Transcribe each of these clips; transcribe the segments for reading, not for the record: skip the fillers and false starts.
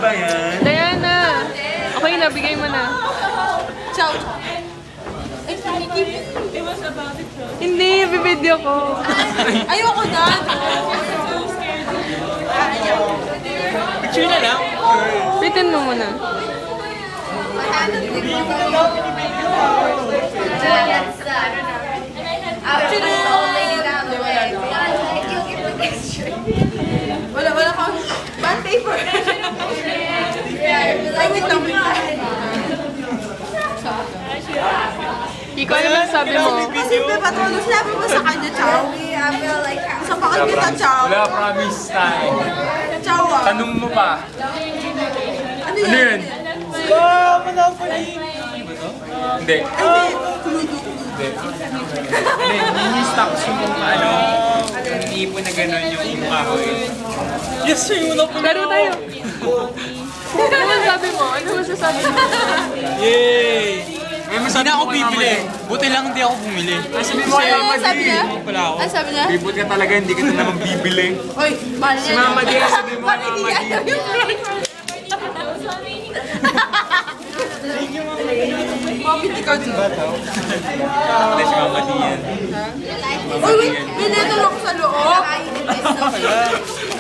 ba yan? Diana! Okay na, bigay mo na. Ciao. Hindi, bibideo ko. Ayoko na. Picture na lang. Bitin mo muna. Wala kang band paper. Ay, wait lang. Kiko, ano man sabi mo? Kasi Patronus, sinabi mo sa kanya, ciao. Sa pakal kita, ciao. Wala, promise tayo. Ciao ah. Tanong mo pa. Ano Ano yan? yun? Wow, Monopoly! Hindi. Hindi. Hindi stocks yung ano, yung ipon na gano'n yung kahoy. Yes, sir, Monopoly! Laro tayo. Ano man sabi mo? Ano masasabi mo? Yay! Hindi na ako bibili. Buti lang hindi ako bumili. Sabi mo, Ano sabi niya? Wala ako. Ano sabi niya? Bibot ka talaga, hindi ka na naman bibili. Oy, mahal niya. Mama Di, sabi mo, Bakit hindi Mama niya Di. alam yung Mami, ikaw din. Hindi, si Mama Di yan. Uy, wait, may letter ako sa loob.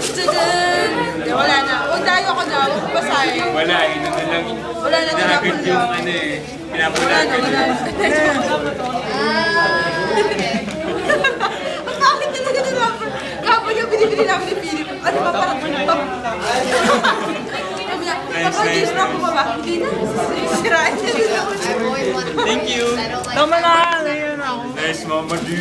Tadaan! Wala na. Huwag tayo ako na. Huwag ko basahin. Wala, yun na lang. Wala na Pinapagod tinapon yung lang. ano eh. Wala Pinapagod. na, wala na. Ang bakit talaga na rapper? Kapag yung binibili namin ni Philip, ano ba parang... Sabi niya, kapag years na ako baba, hindi na. Sirain niya din ako. Thank you. Tama na, ngayon ako. Nice, Mama Di.